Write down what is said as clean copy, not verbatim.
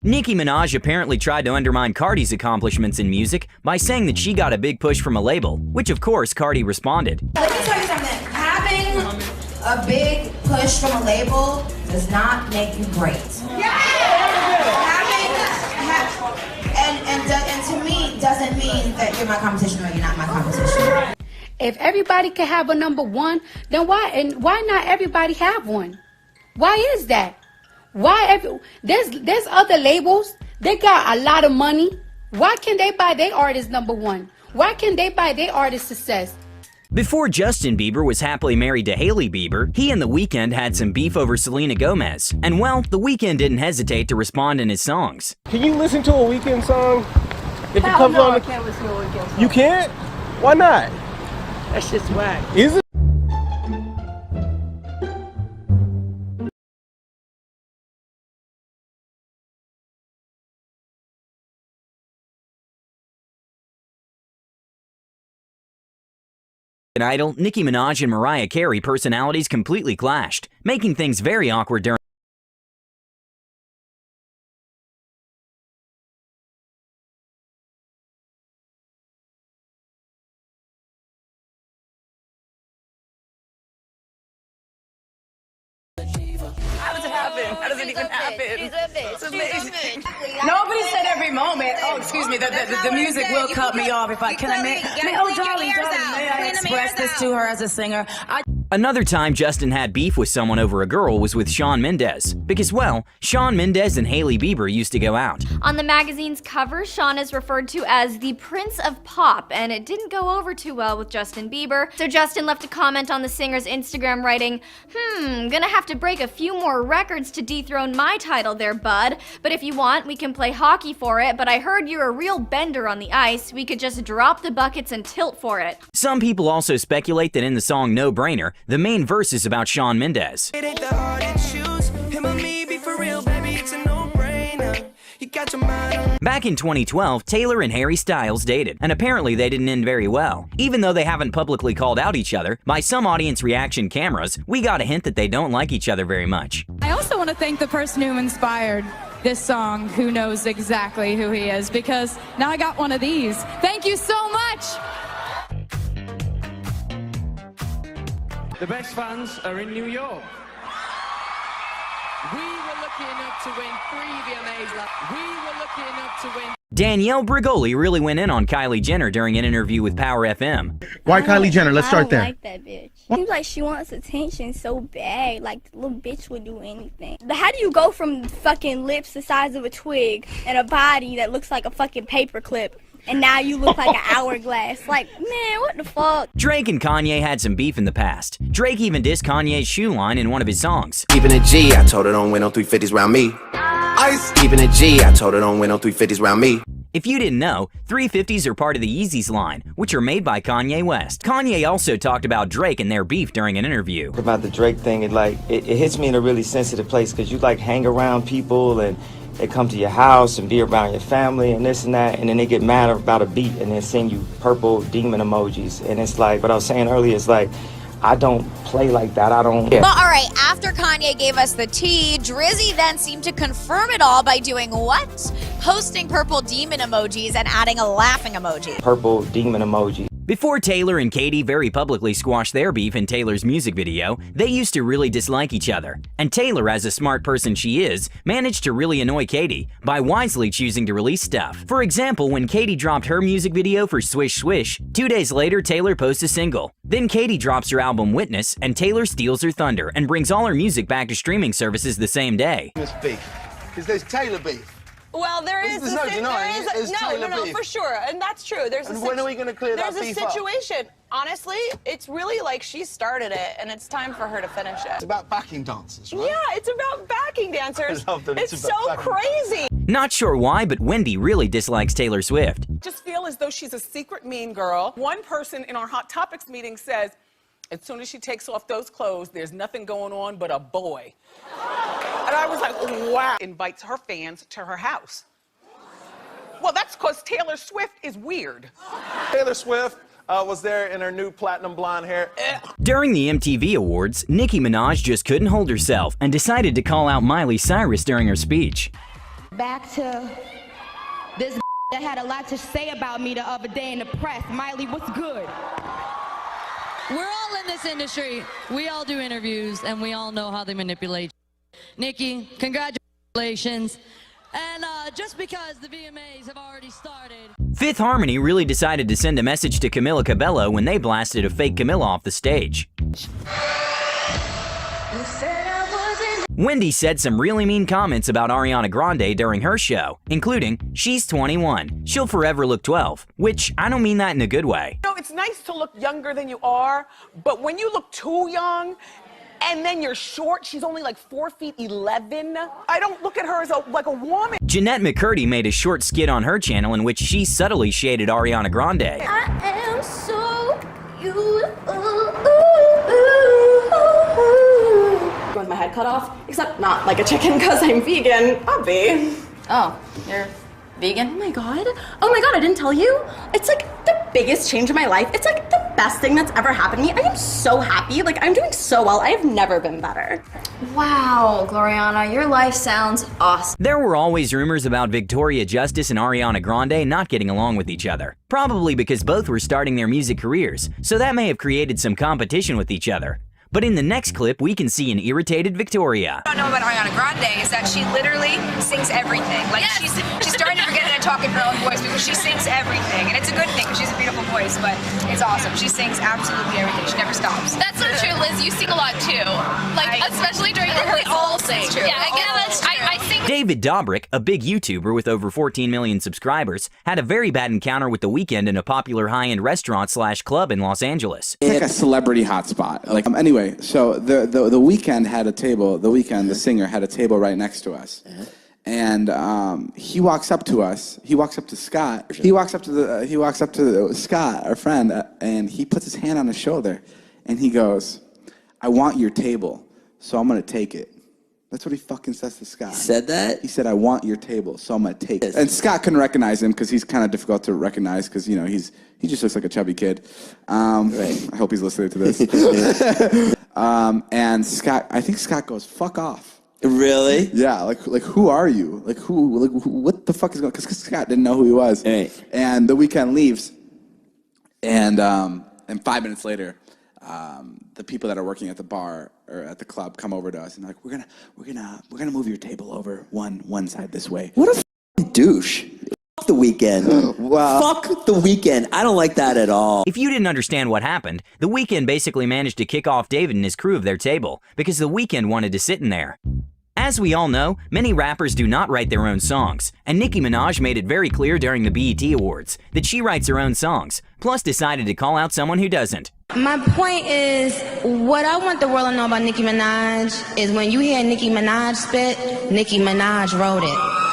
Nicki Minaj apparently tried to undermine Cardi's accomplishments in music by saying that she got a big push from a label, which of course Cardi responded. Let me tell you something. Having a big push from a label does not make you great. And to me, doesn't mean that you're my competition or you're not my competition. If everybody can have a number one, then why not everybody have one? Why is that? There's other labels. They got a lot of money. Why can't they buy their artist number one? Why can't they buy their artist success? Before Justin Bieber was happily married to Hailey Bieber, he and The Weeknd had some beef over Selena Gomez. And well, The Weeknd didn't hesitate to respond in his songs. Can you listen to a Weeknd song? If it comes no, on, I can't listen to a Weeknd song. You can't? Why not? That's just whack. Is it? Idol, Nicki Minaj and Mariah Carey personalities completely clashed, making things very awkward during How does it happen? How does it even happen? It's amazing. Nobody said every moment. Oh, excuse me. The music will cut me off if I can. May I express this to her as a singer? Another time Justin had beef with someone over a girl was with Shawn Mendes, because, well, Shawn Mendes and Hailey Bieber used to go out. On the magazine's cover, Shawn is referred to as the Prince of Pop, and it didn't go over too well with Justin Bieber. So Justin left a comment on the singer's Instagram writing, gonna have to break a few more records to dethrone my title there, bud. But if you want, we can play hockey for it, but I heard you're a real bender on the ice. We could just drop the buckets and tilt for it. Some people also speculate that in the song No Brainer, the main verse is about Shawn Mendes. It ain't the hard to choose. Him or me, be for real, baby, it's a no-brainer. You got your mind on. Back in 2012, Taylor and Harry Styles dated, and apparently they didn't end very well. Even though they haven't publicly called out each other, by some audience reaction cameras, we got a hint that they don't like each other very much. I also want to thank the person who inspired this song, who knows exactly who he is, because now I got one of these. Thank you so much! The best fans are in New York. We were lucky enough to win 3 VMAs. We were lucky enough to win. Danielle Bregoli really went in on Kylie Jenner during an interview with Power FM. Why Kylie Jenner? Let's start there. I don't like that bitch. Seems like she wants attention so bad, like the little bitch would do anything. But how do you go from fucking lips the size of a twig and a body that looks like a fucking paperclip, and now you look like an hourglass? Like, man, what the fuck? Drake and Kanye had some beef in the past. Drake even dissed Kanye's shoe line in one of his songs. Keeping it G, I told her don't win no 350s round me. Ice. Keeping it G, I told her don't win no 350s round me. If you didn't know, 350s are part of the Yeezys line, which are made by Kanye West. Kanye also talked about Drake and their beef during an interview. About the Drake thing, it hits me in a really sensitive place, because you like hang around people and they come to your house and be around your family and this and that, and then they get mad about a beat and then send you purple demon emojis. And it's like, what I was saying earlier, is like, I don't play like that. I don't. But all right, after Kanye gave us the tea, Drizzy then seemed to confirm it all by doing what? Posting purple demon emojis and adding a laughing emoji. Purple demon emoji. Before Taylor and Katy very publicly squashed their beef in Taylor's music video, they used to really dislike each other. And Taylor, as a smart person she is, managed to really annoy Katy by wisely choosing to release stuff. For example, when Katy dropped her music video for Swish Swish, 2 days later Taylor posts a single. Then Katy drops her album Witness, and Taylor steals her thunder and brings all her music back to streaming services the same day. There's beef. Because there's Taylor beef. Well, there's no denying it. No, for sure, and that's true. And when are we going to clear that beef up? There's a situation. Honestly, it's really like she started it, and it's time for her to finish it. It's about backing dancers, right? Yeah, it's about backing dancers. I love that it's so crazy. Not sure why, but Wendy really dislikes Taylor Swift. Just feel as though she's a secret mean girl. One person in our Hot Topics meeting says, as soon as she takes off those clothes, there's nothing going on but a boy. And I was like, wow. Invites her fans to her house. Well, that's because Taylor Swift is weird. Taylor Swift was there in her new platinum blonde hair. During the MTV Awards, Nicki Minaj just couldn't hold herself and decided to call out Miley Cyrus during her speech. Back to this that had a lot to say about me the other day in the press. Miley, what's good? We're all in this industry. We all do interviews, and we all know how they manipulate. Nikki, congratulations. And just because the VMAs have already started... Fifth Harmony really decided to send a message to Camila Cabello when they blasted a fake Camila off the stage. Wendy said some really mean comments about Ariana Grande during her show, including, "She's 21, she'll forever look 12," which I don't mean that in a good way. You know, it's nice to look younger than you are, but when you look too young, and then you're short, she's only like 4'11". I don't look at her as like a woman. Jeanette McCurdy made a short skit on her channel in which she subtly shaded Ariana Grande. I am so beautiful. With my head cut off, except not like a chicken because I'm vegan, obvi. Oh, you're vegan? Oh my god, I didn't tell you. It's like the biggest change in my life. It's like the best thing that's ever happened to me. I am so happy, like I'm doing so well. I have never been better. Wow, Gloriana, your life sounds awesome. There were always rumors about Victoria Justice and Ariana Grande not getting along with each other, probably because both were starting their music careers, so that may have created some competition with each other. But in the next clip, we can see an irritated Victoria. What I don't know about Ariana Grande is that she literally sings everything. Like she's starting to forget how to talk in her own voice because she sings everything. And it's a good thing because she's a beautiful voice, but it's awesome. She sings absolutely everything. She never stops. That's so true, Liz. You sing a lot too. Like, especially during rehearsals. We all sing. Yeah, I guess that's true. I sing. David Dobrik, a big YouTuber with over 14 million subscribers, had a very bad encounter with The Weeknd in a popular high-end restaurant/club in Los Angeles. It's like a celebrity hotspot. Like anyway, so the Weeknd had a table. The Weeknd, the singer, had a table right next to us, and he walks up to us. He walks up to Scott. He walks up to Scott, our friend, and he puts his hand on his shoulder, and he goes, "I want your table, so I'm gonna take it." That's what he fucking says to Scott. He said that? He said, "I want your table, so I'm gonna take it." And Scott couldn't recognize him because he's kind of difficult to recognize because, you know, he just looks like a chubby kid. I hope he's listening to this. And Scott, I think Scott goes, "Fuck off." Really? Yeah, like who are you? Like what the fuck is going on? Because Scott didn't know who he was. Right. And The Weeknd leaves, and 5 minutes later, the people that are working at the bar or at the club come over to us and they're like, we're gonna move your table over one side this way. What a f***ing douche. Fuck The Weeknd. Well, fuck The Weeknd. I don't like that at all. If you didn't understand what happened, The Weeknd basically managed to kick off David and his crew of their table because The Weeknd wanted to sit in there. As we all know, many rappers do not write their own songs, and Nicki Minaj made it very clear during the BET Awards that she writes her own songs, plus decided to call out someone who doesn't. My point is, what I want the world to know about Nicki Minaj is when you hear Nicki Minaj spit, Nicki Minaj wrote it.